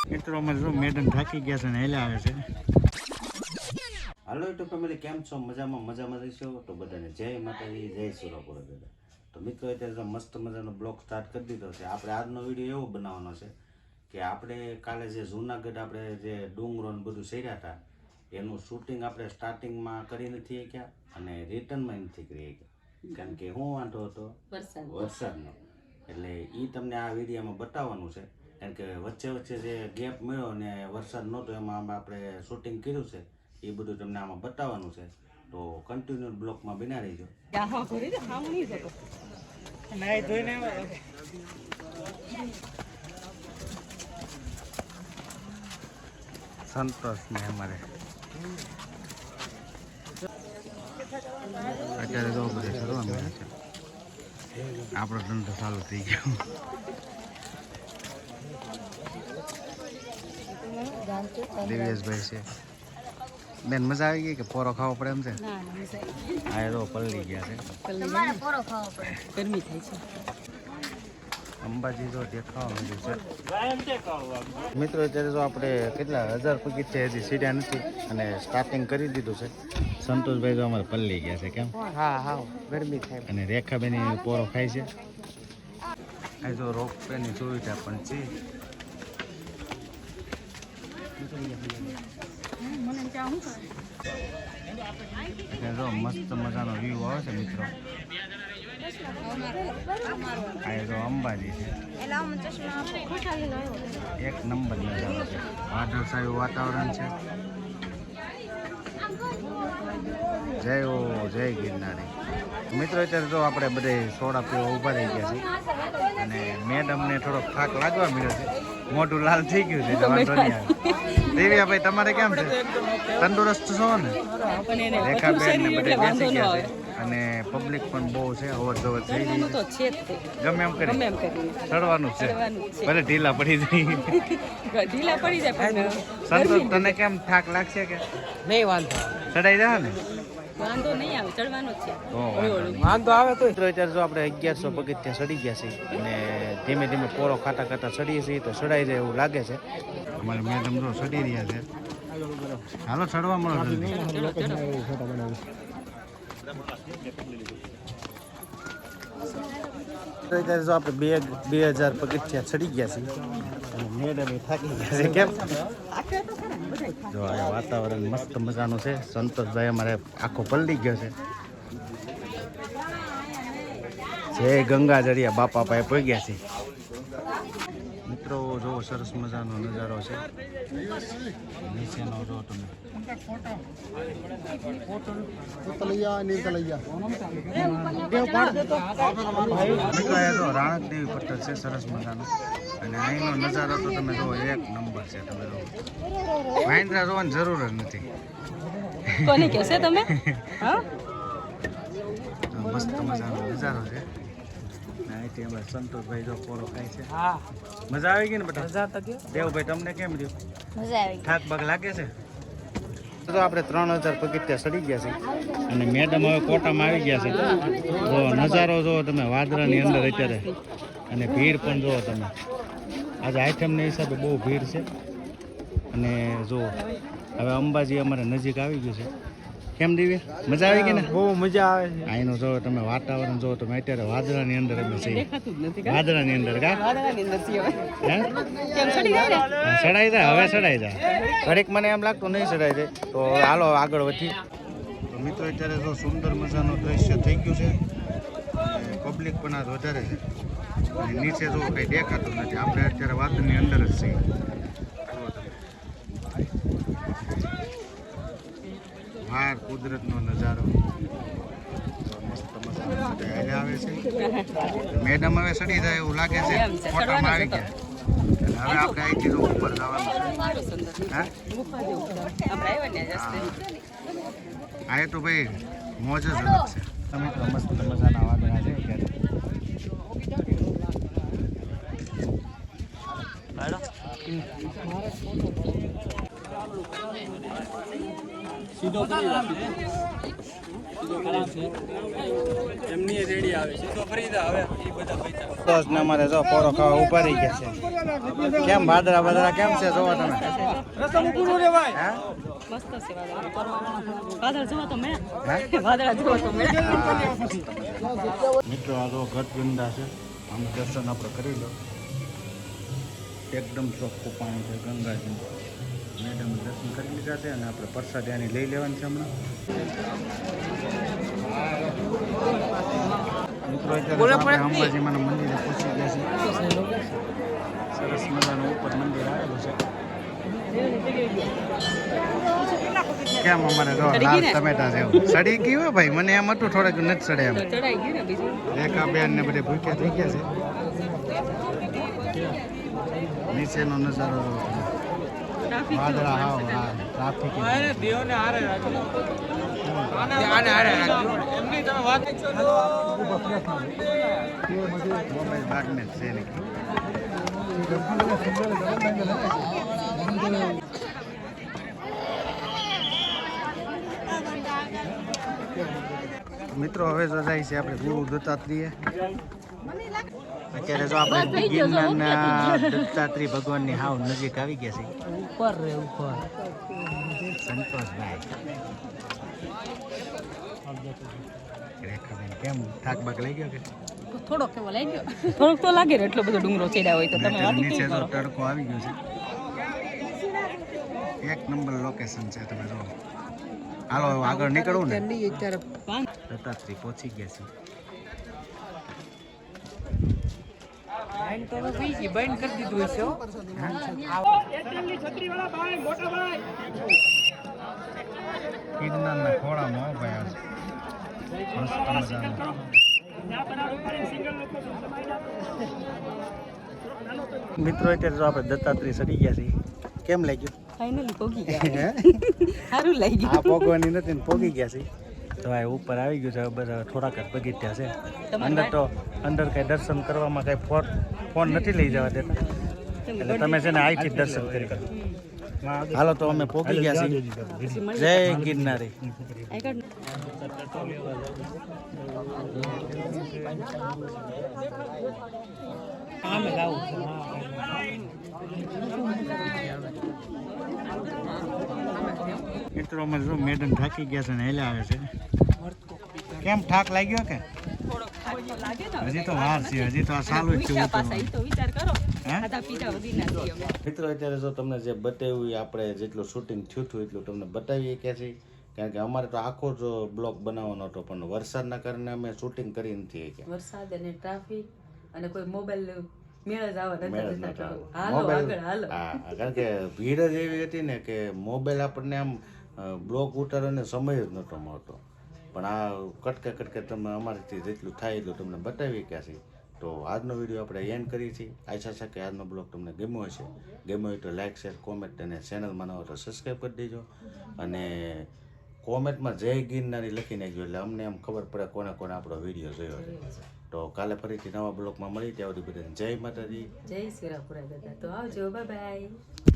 મિત્રો અમારે જો મેડમ થાકી ગયા છે ને હેલા આવે છે. હાલો યુટ્યુબ ફેમિલી, કેમ છો? મજામાં રહીશો તો બધાને જય માતાજી, જય સુરાપુરા દાદા. તો મિત્રો અત્યારે મસ્ત મજાનો બ્લોગ સ્ટાર્ટ કરી દીધો છે. આપણે આજનો વિડીયો એવો બનાવવાનો છે કે આપણે કાલે જે જૂનાગઢ આપણે જે ડુંગરો ને બધું સર્યા હતા એનું શૂટિંગ આપણે સ્ટાર્ટિંગમાં કરી નથી શક્યા અને રિટર્નમાં નથી કરી શક્યા, કારણ કે શું વાંધો હતો વરસાદનો. એટલે એ તમને આ વિડીયોમાં બતાવવાનું છે, કારણ કે વચ્ચે વચ્ચે જે ગેપ મળ્યો ને વરસાદ નહોતો એમાં આપણે શૂટિંગ કર્યું છે, એ બધું તમને આમાં બતાવવાનું છે. તો કન્ટિન્યુ બ્લોકમાં બના રહીજો. સંતોષ ને અમારે અત્યારે તો બધે કરવા મળે છે. આપણો ધંધો ચાલુ થઈ ગયો. દિવ્યેશભાઈ છે. બેન મજા આવી ગઈ કે પોરો ખાવો પડે એમ છે? હા એ તો પલળી ગયા છે. ગરમી થાય છે. અંબાજી જો દેખાવા મળ્યું છે. મિત્રો અત્યારે જો આપણે કેટલા 1000 પગથિયા હજી સીડ્યા નથી અને સ્ટાર્ટિંગ કરી દીધું છે. સંતોષભાઈ તો અમારે પલળી ગયા છે. કેમ? હા હા ગરમી થાય. અને રેખાબેની પોરો ખાય છે. આ જો રોપવેની સુવિધા પણ છે. જો મસ્ત મજાનો વ્યૂ આવે છે મિત્રો. આ જો અંબાજી છે. એક નંબર નજારો છે. વાદળછાયું વાતાવરણ છે. જય ગિરનારી. મિત્રો અત્યારે જો આપણે બધે સોડા પીવા ઊભા થઈ ગયા છે અને મેડમને થોડોક થાક લાગવા મળ્યો છે. મોઢું લાલ થઈ ગયું છે એટલે વાંધો નહીં આવે. દેવિયાભાઈ તમારે કેમ છે? તંદુરસ્ત છો ને? રેખાબેન ને બધે બેસી ગયા છે અને પબ્લિક પણ બહુ છે, અવર જવર થઈ રહી છે. ગમે એમ કરી ચડવાનું છે, ભલે ઢીલા પડી જાય. સંતોષ તને કેમ થાક લાગશે કે નહીં? વાંધો ચડાઈ જાય ને? વાંધો નહીં આવે, ચડવાનું છે. વાંધો આવે તો અત્યારે જો આપણે 1100 પગથિયા ચડી ગયા છીએ અને ધીમે ધીમે પોરો ખાતા ખાતા ચડીએ છીએ તો ચડાઈ જાય એવું લાગે છે. અમારે મેડમ જો ચડી રહ્યા છે. હાલો ચડવા મળો જલ્દી. અત્યારે જો આપણે 2000 પગથિયા ચડી ગયા છીએ અને મેડમ થાકી ગયા છે. કેમ? જો આ વાતાવરણ મસ્ત મજાનું છે. સંતોષભાઈ અમારે આખો પલળી ગયો છે. જય ગંગા જડિયા બાપા પાસે પહોંચ્યા છે. મિત્રો જો સરસ મજાનો નજારો છે. નીચેનો જો તમે મિત્રો રાણકદેવી પટ્ટલ છે સરસ મજાનો અને અહીંનો નજારો તો તમે જો એક નંબર છે. તમે જો વાંદરા જોવાની જરૂર જ નથી. કોને કહેશે તમે? મસ્ત મજાનો નજારો છે. સંતોષભાઈ જો પોરો ખાય છે. હા મજા આવી ગઈ ને બેટા? દેવભાઈ તમને કેમ રહ્યું? મજા આવી. થાક બાક લાગે છે? તો આપણે 3000 પગથિયા ચડી ગયા છે અને મેડમ હવે કોટામાં આવી ગયા છે. જો નજારો જો તમે વાદળાની અંદર અત્યારે અને ભીડ પણ જુઓ તમે. આજે આઈટમના હિસાબે બહુ ભીડ છે અને જો હવે અંબાજી અમારે નજીક આવી ગયું છે. કેમ દિવ્ય મજા આવી ગઈ ને? બહુ મજા આવે છે. અહીંનું જો તમે વાતાવરણ જો તમે અત્યારે વાદળાની અંદર અમે છીએ. વાદળાની અંદર કા ચડાઈ જાય હવે ચડાઈ જાય. ઘડીક મને એમ લાગતું નહીં ચડાઈ જાય તો હાલો આગળ વધી. તો મિત્રો અત્યારે જો સુંદર મજાનું દ્રશ્ય થઈ ગયું છે. પબ્લિક પણ આજ વધારે છે અને નીચે જો કંઈ દેખાતું નથી. આપણે અત્યારે વાદળની અંદર જ છીએ. બહાર કુદરતનો નજારો મસ્ત મજાનો આવે છે. મેડમ હવે ચડી જાય એવું લાગે છે. ફોટામાં આવી ગયા. હવે આપણે અહીંથી જો ઉપર જવાનું છે. હા આ તો ભાઈ મોજ જ અલગ છે. તમે તો મસ્ત મજાના વાદળા છે. સીધો કરી એમની રેડી આવે છે તો ફરીદા આવે એ બધા પૈસા દોસ્ત ને અમારે જો પોરો ખાવા ઉભા રહી ગયા છે કેમ ભાદરા ભાદરા કેમ છે જોવો તમે રસ્તો પૂરો રે ભાઈ હે મસ્ત છે વાદળ જોવા તો મેં હે વાદળા જોવા તો મેં મિત્રો આ તો ઘટ ગંદા છે આમ દર્શન આપણે કરી લો એકદમ ચોખ્ખું પાણી છે ગંગાજી મેડમ દર્શન કરી લીધા છે અને આપણે પ્રસાદ એની લઈ લેવાની છે હમણાં મિત્રો અત્યારે આપણે અંબાજીમાંના મંદિરે પહોંચી ગયા છે સરસ મજાનું ઉપર મંદિર આવેલું છે કેમ અમારે જો લાલ ટમેટા છે એવું સડી ગયું હોય ભાઈ મને એમ હતું થોડાક નથી સડે એમ ચડાઈ ગયું ને બીજું રેખા બેન ને બધે ભૂખ્યા થઈ ગયા છે નીચેનો નજારો ટ્રાફિક વાદળા હાવ હા ટ્રાફિક દેવને હારે રાખજો આને હારે રાખજો એમની તમે વાત મોબાઈલ બાગને જ છે ને મિત્રો હવે તો જાય છે આપણે ગુરુ દત્તાત્રેય અત્યારે જો આપણે ગિરનારના દત્તાત્રેય ભગવાનની હાવ નજીક આવી ગયા છે ઉપર રે ઉપર સંતોષભાઈ રેખાબેન કેમ થાક બાક લઈ ગયો કે થોડોક કેવો લાગી ગયો થોડોક તો લાગે ને એટલો બધો ડુંગરો ચડ્યા હોય તો તમે વાત નીચે કેવી તો કરો તડકો આવી ગયો છે એક નંબર લોકેશન છે તમે જો હાલો હવે આગળ નીકળવું ને દત્તાત્રેય પહોંચી ગયા છે બંધ કરી દીધું હશે ગિરનારના ખોળામાં હો ભાઈ મસ્ત મજાનું. મિત્રો અત્યારે જો આપણે દત્તાત્રેય ચડી ગયા છીએ કેમ લાગ્યું ફાઇનલી પોગી હે? ગયા સારું લાગી આ પોગવાની નથી ને પોગી ગયા છે તો આ ઉપર આવી ગયું છે હવે બધા થોડાક જ બગીચા છે અંદર કઈ દર્શન કરવામાં કઈ ફોન નથી લઈ જવા દેતા એટલે તમે છે ને અહીંથી જ દર્શન કરી શકો હાલો તો અમે પોગી ગયા છીએ જય ગિરનારી મિત્રો અમે જો મેડમ થાકી ગયા છે ને હેલા આવે છે કેમ થાક લાગ્યો કે હજી તો વાર છે હજી તો આ ચાલુ જ છે પાછા ઈ તો વિચાર કરો હે? ખાધા પીધા વધી નથી અમે મિત્રો અત્યારે જો તમને જે બતાવ્યું એ આપણે જેટલું શૂટિંગ થયું હતું એટલું તમને બતાવીએ કે છે કારણ કે અમારે તો આખો જ બ્લોગ બનાવવાનો હતો પણ વરસાદના કારણે અમે શૂટિંગ કરી નથી શક્યા વરસાદ અને ટ્રાફિક અને કોઈ મોબાઈલ મેળ જ આવે મેળ જ નથી નહોતો આવ્યો. હાલો મોબાઈલ આગળ હાલો હા કારણ કે ભીડ જ એવી હતી ને કે મોબાઈલ આપણને આમ બ્લોગ ઉતારવાનો સમય જ નહોતો મળતો પણ આ કટકે તમે અમારાથી જેટલું થાય એટલું તમને બતાવી ગયા છે તો આજનો વિડીયો આપણે એન્ડ કરીએ છીએ આશા છે કે આજનો બ્લોગ તમને ગમ્યો હશે ગમ્યો હોય તો લાઈક શેર કોમેન્ટ અને ચેનલમાં ન હોય તો સબસ્ક્રાઈબ કરી દેજો અને કોમેન્ટમાં જય ગિરનારી લખી નાખજો એટલે અમને એમ ખબર પડે કોને કોને આપણો વિડીયો જોયો છે તો કાલે ફરીથી નવા બ્લોગમાં મળી ત્યાં સુધી બધાને જય માતાજી જય શિરાપુરા દાદા તો આવજો બાય બાય